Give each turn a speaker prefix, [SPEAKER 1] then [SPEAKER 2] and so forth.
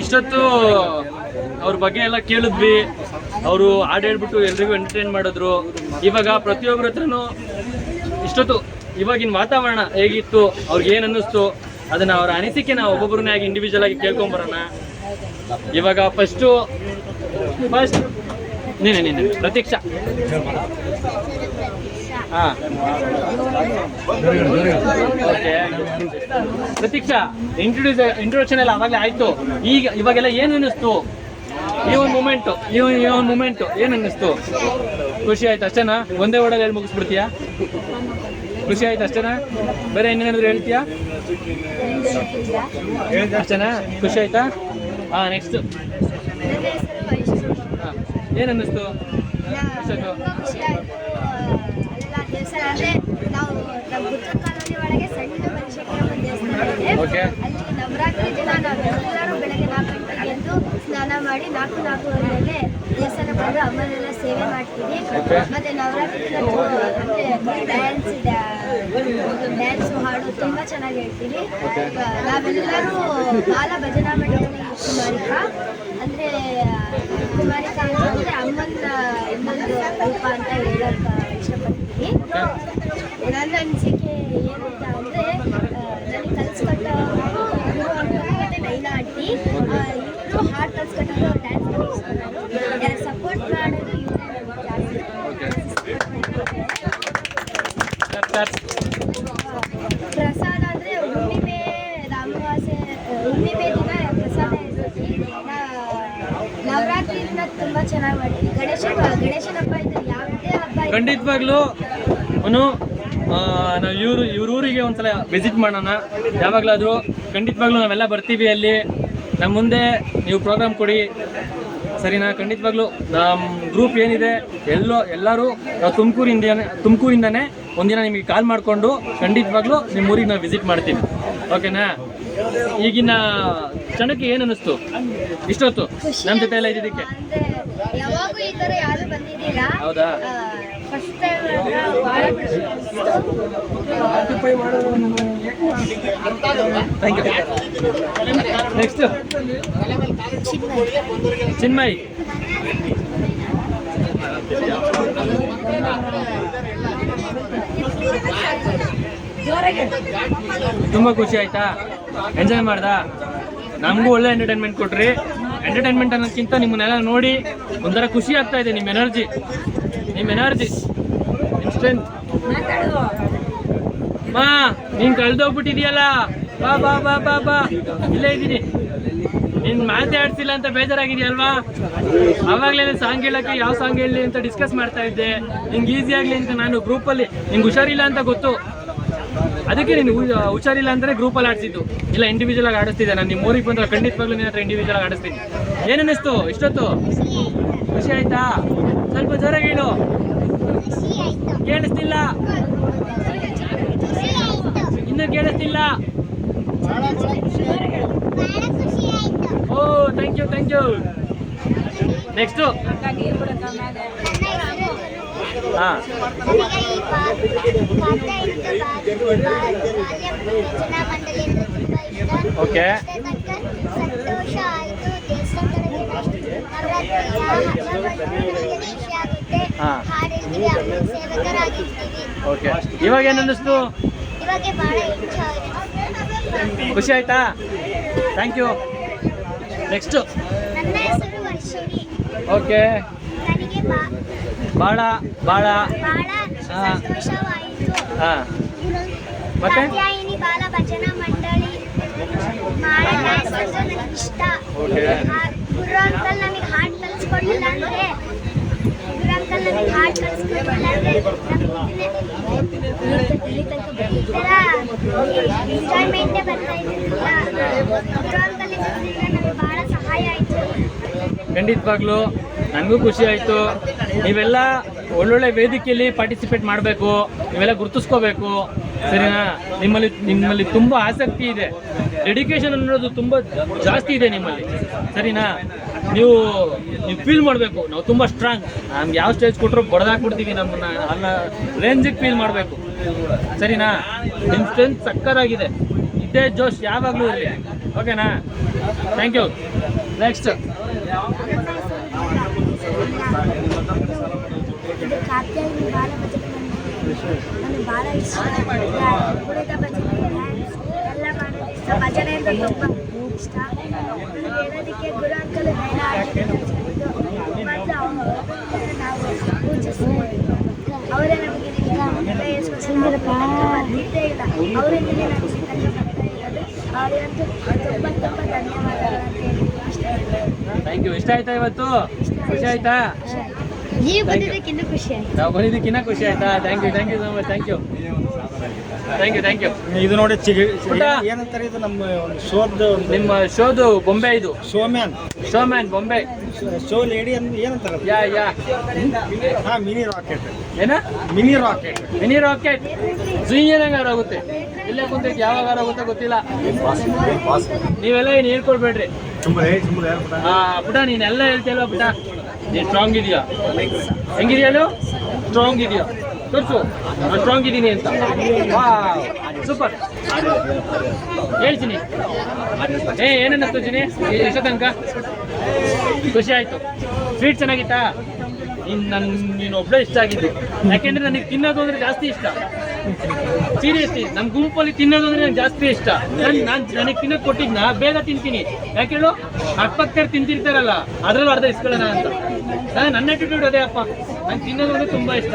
[SPEAKER 1] ಇಷ್ಟೊತ್ತು ಅವ್ರ ಬಗ್ಗೆ ಎಲ್ಲ ಕೇಳಿದ್ವಿ. ಅವರು ಹಾಡು ಹೇಳ್ಬಿಟ್ಟು ಎಲ್ರಿಗೂ ಎಂಟರ್ಟೈನ್ ಮಾಡಿದ್ರು. ಇವಾಗ ಪ್ರತಿಯೊಬ್ಬರ ಹತ್ರನೂ ಇಷ್ಟೊತ್ತು ಇವಾಗಿನ ವಾತಾವರಣ ಹೇಗಿತ್ತು, ಅವ್ರಿಗೆ ಏನು ಅನ್ನಿಸ್ತು, ಅದನ್ನ ಅವರ ಅನಿಸಿಕೆ ನಾವು ಒಬ್ಬೊಬ್ಬರನ್ನೇ ಆಗಿ ಇಂಡಿವಿಜುವಲ್ ಆಗಿ ಕೇಳ್ಕೊಂಬರೋಣ. ಇವಾಗ ಫಸ್ಟ್ ನೀನೆ ಪ್ರತೀಕ್ಷಾ. ಹಾಂ, ಓಕೆ ಪ್ರತೀಕ್ಷಾ, ಇಂಟ್ರೊಡಕ್ಷನ್ ಎಲ್ಲ ಅವಾಗಲೇ ಆಯಿತು. ಇವಾಗೆಲ್ಲ ಏನು ಅನ್ನಿಸ್ತು? ಈ ಒಂದು ಮೂಮೆಂಟು ಏನು ಅನ್ನಿಸ್ತು? ಖುಷಿ ಆಯ್ತು ಅಷ್ಟೇನಾ? ಒಂದೇ ಓಡಲ್ಲಿ ಹೇಳಿ ಮುಗಿಸ್ಬಿಡ್ತೀಯಾ? ಖುಷಿ ಆಯ್ತು ಅಷ್ಟೇನಾ? ಬೇರೆ ಇನ್ನೇನಾದ್ರು ಹೇಳ್ತೀಯಾ? ಅಷ್ಟೇನಾ? ಖುಷಿ ಆಯ್ತಾ? ಹಾಂ, ನೆಕ್ಸ್ಟ್ ಹಾಂ, ಏನು ಅನ್ನಿಸ್ತು? ಓಕೆ,
[SPEAKER 2] ನವರಾತ್ರಿ ದಿನ ನಾವೆಲ್ಲರೂ ಬೆಳಗ್ಗೆ 4 ಗಂಟೆಗೆ ಎದ್ದು ಸ್ನಾನ ಮಾಡಿ 4-4:30 ದೇವಸ್ಥಾನ ಬಂದು ಅಮ್ಮನೆಲ್ಲ ಸೇವೆ ಮಾಡ್ತೀವಿ. ಮತ್ತೆ ನವರಾತ್ರಿ ಡ್ಯಾನ್ಸು ಹಾಡು ತುಂಬ ಚೆನ್ನಾಗಿ ಹೇಳ್ತೀವಿ. ನಾವೆಲ್ಲರೂ ಬಾಲ ಭಜನಾ ಮಂಡಳಿ ಕುಮಾರಿಕಾ ಅಂದರೆ ಅಮ್ಮನ ಇನ್ನೊಂದು ರೂಪ ಅಂತ ಹೇಳೋಕೆ ಇಷ್ಟಪಡ್ತೀನಿ. ನನ್ನ ಅನಿಸಿಕೆ ಏನಂತ ಅಂದರೆ, ನನಗೆ ಕಲಿಸ್ಕೊಟ್ಟ ಮತ್ತು ನೈನಾ ಆಂಟಿ, ಇವರು ಹಾಡು ಕಲಿಸ್ಕೊಟ್ಟಿದ್ದು, ಡ್ಯಾನ್ಸ್ ಕಲಿಸ್ಕೊಟ್ಟರು, ಸಪೋರ್ಟ್ ಮಾಡೋದು ಇವರೇ ಜಾಸ್ತಿ. ಪ್ರಸಾದ ಅಂದರೆ ಹುಣ್ಣಿಮೆ ಅಮಾವಾಸ್ಯೆ ಹುಣ್ಣಿಮೆ ದಿನ ಪ್ರಸಾದ ಇರ್ತೈತಿ. ನವರಾತ್ರಿ ದಿನ ತುಂಬ ಚೆನ್ನಾಗಿ ಮಾಡ್ತೀವಿ. ಗಣೇಶನ ಹಬ್ಬ ಇದ್ರೆ ಯಾವುದೇ ಹಬ್ಬ
[SPEAKER 1] ಖಂಡಿತವಾಗ್ಲೂ ನಾವು ಇವ್ರ ಊರಿಗೆ ಒಂದ್ಸಲ ವಿಸಿಟ್ ಮಾಡೋಣ. ಯಾವಾಗಲಾದರೂ ಖಂಡಿತವಾಗ್ಲೂ ನಾವೆಲ್ಲ ಬರ್ತೀವಿ. ಅಲ್ಲಿ ನಮ್ಮ ಮುಂದೆ ನೀವು ಪ್ರೋಗ್ರಾಮ್ ಕೊಡಿ, ಸರಿನಾ? ಖಂಡಿತವಾಗ್ಲೂ ನಮ್ಮ ಗ್ರೂಪ್ ಏನಿದೆ ಎಲ್ಲರೂ ನಾವು ತುಮಕೂರಿಂದನೇ ಒಂದಿನ ನಿಮಗೆ ಕಾಲ್ ಮಾಡಿಕೊಂಡು ಖಂಡಿತವಾಗ್ಲೂ ನಿಮ್ಮ ಊರಿಗೆ ನಾವು ವಿಸಿಟ್ ಮಾಡ್ತೀವಿ. ಓಕೆನಾ? ಈಗಿನ ಕ್ಷಣಕ್ಕೆ ಏನು ಅನ್ನಿಸ್ತು ಇಷ್ಟೊತ್ತು ನಮ್ಮ ಜೊತೆ ಎಲ್ಲ ಇದ್ದಿದ್ದಕ್ಕೆ?
[SPEAKER 2] ಯಾವಾಗೂ ಈ ಥರ ಯಾರು ಬಂದಿದ್ದೀರ,
[SPEAKER 1] ಹೌದಾ?
[SPEAKER 2] First time
[SPEAKER 1] thank you. Next Chinmay. ತುಂಬ ಖುಷಿ ಆಯ್ತಾ? ಎಂಜಾಯ್ ಮಾಡ್ದಾ? ನಮಗೂ ಒಳ್ಳೆ ಎಂಟರ್ಟೈನ್ಮೆಂಟ್ ಕೊಟ್ರಿ. ಎಂಟರ್ಟೈನ್ಮೆಂಟ್ ಅನ್ನೋದಕ್ಕಿಂತ ನಿಮ್ಮನ್ನೆಲ್ಲ ನೋಡಿ ಒಂಥರ ಖುಷಿ ಆಗ್ತಾ ಇದೆ. ನಿಮ್ಮ ಎನರ್ಜಿ ಇನ್ಸ್ಟೆಂಟ್. ಮಾ, ನೀನು ಕಳೆದೋಗ್ಬಿಟ್ಟಿದೆಯಲ್ಲ, ಬಾ ಬಾ ಬಾ ಬಾ ಬಾ, ಇಲ್ಲೇ ಇದ್ದೀನಿ. ನೀನು ಮಾತಾಡ್ಸಿಲ್ಲ ಅಂತ ಬೇಜಾರಾಗಿದೆಯಲ್ವಾ? ಆವಾಗಲೇ ಸಾಂಗ್ ಹೇಳೋಕ್ಕೆ ಯಾವ ಸಾಂಗ್ ಹೇಳಲಿ ಅಂತ ಡಿಸ್ಕಸ್ ಮಾಡ್ತಾ ಇದ್ದೆ. ನಿಂಗೆ ಈಸಿ ಆಗಲಿ ಅಂತ ನಾನು ಗ್ರೂಪಲ್ಲಿ, ನಿಂಗೆ ಹುಷಾರಿಲ್ಲ ಅಂತ ಗೊತ್ತು, ಅದಕ್ಕೆ ನೀನು ಹುಷಾರಿಲ್ಲ ಅಂದರೆ ಗ್ರೂಪಲ್ಲಿ ಆಡಿಸಿದ್ದು, ಇಲ್ಲ ಇಂಡಿವಿಜುವಲ್ ಆಗಿ ಆಡಿಸ್ತಿದ್ದೆ. ನಾನು ನಿಮ್ಮ ಊರಿಗೆ ಬಂದ್ರೆ ಖಂಡಿತವಾಗ್ಲೂ ನಿನ್ನ ಹತ್ರ ಇಂಡಿವಿಜುವಲ್ ಆಗಿ ಆಡಿಸ್ತೀನಿ. ಏನಿಸ್ತು ಇಷ್ಟೊತ್ತು? ಖುಷಿ ಆಯ್ತಾ? ಸ್ವಲ್ಪ ಜೋರಾಗಿ ಹೇಳು, ಕೇಳಿಸ್ತಿಲ್ಲ, ಇನ್ನೂ ಕೇಳಿಸ್ತಿಲ್ಲ. ಓ, ಥ್ಯಾಂಕ್ ಯು. ನೆಕ್ಸ್ಟು ಹಾಂ, ಓಕೆ. ಹಾಂ, ಓಕೆ. ಇವಾಗ ಏನು ಅನ್ನಿಸ್ತು? ಖುಷಿ ಆಯ್ತಾ? Thank you. Next okay. ಭಾಳ ಹಾಂ, ಮತ್ತೆ
[SPEAKER 2] ಬಾಲ ಭಜನಾ ಮಂಡಳಿ ಇಷ್ಟ. ಗುರು ಅಂಕಲ್ ನಮಗೆ ಹಾಡು ಕಲಿಸ್ಕೊಟ್ಟಿಲ್ಲ ಅಂದ್ರೆ ಎಂಜಾಯ್ಮೆಂಟೇ ಬರ್ತಾ ಇದ್ದಿಲ್ಲ. ಗುರು ಅಂಕಲ್ ನಮಗೆ ಬಹಳ ಸಹಾಯ ಆಯಿತು.
[SPEAKER 1] ಖಂಡಿತವಾಗ್ಲೂ ನನಗೂ ಖುಷಿ ಆಯಿತು. ನೀವೆಲ್ಲ ಒಳ್ಳೊಳ್ಳೆ ವೇದಿಕೆಯಲ್ಲಿ ಪಾರ್ಟಿಸಿಪೇಟ್ ಮಾಡಬೇಕು, ನೀವೆಲ್ಲ ಗುರುತಿಸ್ಕೋಬೇಕು, ಸರಿನಾ? ನಿಮ್ಮಲ್ಲಿ ತುಂಬ ಆಸಕ್ತಿ ಇದೆ, ಡೆಡಿಕೇಶನ್ ಅನ್ನೋದು ತುಂಬ ಜಾಸ್ತಿ ಇದೆ ನಿಮ್ಮಲ್ಲಿ, ಸರಿನಾ? ನೀವು ಫೀಲ್ ಮಾಡಬೇಕು, ನಾವು ತುಂಬ ಸ್ಟ್ರಾಂಗ್, ನಮ್ಗೆ ಯಾವ ಸ್ಟೇಜ್ ಕೊಟ್ಟರು ಬಡ್ದಾಕ್ಬಿಡ್ತೀವಿ, ನಮ್ಮನ್ನ ಅಲ್ಲ ರೇಂಜಿಗೆ ಫೀಲ್ ಮಾಡಬೇಕು, ಸರಿನಾ? ನಿಮ್ಮ ಸ್ಟ್ರೆಂತ್ ಸಕ್ಕತ್ತಾಗಿದೆ, ಇದೇ ಜೋಶ್ ಯಾವಾಗಲೂ ಇರಲಿ. ಓಕೆನಾ? Thank you. ನೆಕ್ಸ್ಟ್.
[SPEAKER 2] ಇದು ಕಾತ್ಯಾಯಿನಿ ಬಾಲ ಭಜನೆ ನನಗೆ ಭಾಳ ಇಷ್ಟ. ಕುಣಿತ ಭಜನೆ, ಡ್ಯಾನ್ಸ್ ಎಲ್ಲ ಮಾಡೋದು ಇಷ್ಟ. ಭಜನೆ ಅಂದರೆ ತುಂಬ ಇಷ್ಟ. ನನಗೆ ಹೇಳೋದಕ್ಕೆ ಗುರು ಅಂಕಲ್ ಎಲ್ಲ ಮತ್ತು ನಾವು ಪೂಜಿಸಿ ಅವರೇ ನಮಗೆ ಎಲ್ಲ ಹೇಳ್ಸ್ಕೊಡ್ತಾರೆ. ಬರ್ತಿದ್ದೇ ಇಲ್ಲ, ಅವರಿಂದಲೇ ನಮಗೆ ಕನ್ನಡ ಬರ್ತಾ ಇರೋದು. ಅವರಿಗಂತೂ ತುಂಬ ತುಂಬ ಧನ್ಯವಾದಗಳು ಅಂತ ಹೇಳಿ ಅಷ್ಟೇ.
[SPEAKER 1] Thank you. ಇಷ್ಟ ಆಯ್ತಾ ಇವತ್ತು? ಖುಷಿ ಆಯ್ತಾ?
[SPEAKER 2] ನೀವು ಬಂದಿದ್ದಕ್ಕೆ ಇನ್ನೂ ಖುಷಿ ಆಯ್ತು.
[SPEAKER 1] ನಾವು ಬಂದಿದ್ದಕ್ಕಿನ್ನ ಖುಷಿ ಆಯ್ತಾ? Thank you so much. Thank you.
[SPEAKER 3] ಇದು ನೋಡಿ
[SPEAKER 1] ಪುಟ್ಟ.
[SPEAKER 3] ಏನಂತಾರೆ, ಇದು ನಮ್ಮ ಒಂದು ಶೋದ
[SPEAKER 1] ನಿಮ್ಮ ಶೋದು ಬೊಂಬೆ, ಇದು ಶೋಮ್ಯಾನ್ ಬೊಂಬೆ.
[SPEAKER 3] ಶೋ ಲೇಡಿ ಅಂದ್ರೆ ಏನಂತಾರೆ?
[SPEAKER 1] ಯಾ
[SPEAKER 3] ಹಾ, ಮಿನಿ ರಾಕೆಟ್.
[SPEAKER 1] ಏನ?
[SPEAKER 3] Mini rocket.
[SPEAKER 1] ಮಿನಿ ರಾಕೆಟ್ ಜುಯ್ಯನಂಗಾರ ಆಗುತ್ತೆ. ಇಲ್ಲೇ ಕುಂತೈತಿ, ಯಾವಾಗ ಆಗುತ್ತೆ ಗೊತ್ತಿಲ್ಲ. ನೀವೆಲ್ಲ ಏನು ಹೇಳ್ಕೊಳ್ಬೇಡ್ರಿ. ಪುಟ ನೀನೆಲ್ಲ ಹೇಳ್ತಿಲ್ವಾ ಪುಟ? ನೀನು ಸ್ಟ್ರಾಂಗ್ ಇದೆಯಾ? ಹೆಂಗಿದೆಯಲ್ಲ? ಸ್ಟ್ರಾಂಗ್ ಇದೆಯಾ? ತೋರಿಸು ನಾನು ಸ್ಟ್ರಾಂಗ್ ಇದ್ದೀನಿ ಅಂತ. ಸೂಪರ್. ಹೇಳ್ತೀನಿ. ಏನನ್ನ ತೋರಿಸಿನಿ ಎಷ್ಟೋ ತನಕ? ಖುಷಿ ಆಯಿತು. ಸ್ವೀಟ್ ಚೆನ್ನಾಗಿತ್ತಾ? ನೀನು ಒಬ್ಬಳೇ ಇಷ್ಟ ಆಗಿದ್ದು. ಯಾಕೆಂದರೆ ನನಗೆ ತಿನ್ನೋದು ಅಂದರೆ ಜಾಸ್ತಿ ಇಷ್ಟ. ಸೀರಿಯಸ್ಲಿ ನಮ್ಮ ಗುಂಪಲ್ಲಿ ತಿನ್ನೋದು ಅಂದರೆ ನನಗೆ ಜಾಸ್ತಿ ಇಷ್ಟ. ನನಗೆ ತಿನ್ನೋದು ಕೊಟ್ಟಿದ್ನ ಬೇಗ ತಿಂತೀನಿ. ಯಾಕೆ ಹೇಳು? ಅಕ್ಕಪಕ್ಕದವ್ರು ತಿಂತಿರ್ತಾರಲ್ಲ, ಅದರಲ್ಲೂ ಅರ್ಧ ಇಸ್ಕೊಳ್ಳೋಣ ಅಂತ. ನನ್ನ ಆಟಿಟ್ಯೂಡ್ ಅದೇ ಅಪ್ಪ. ನಂಗೆ ತಿನ್ನೋದು ಅಂದರೆ ತುಂಬ ಇಷ್ಟ.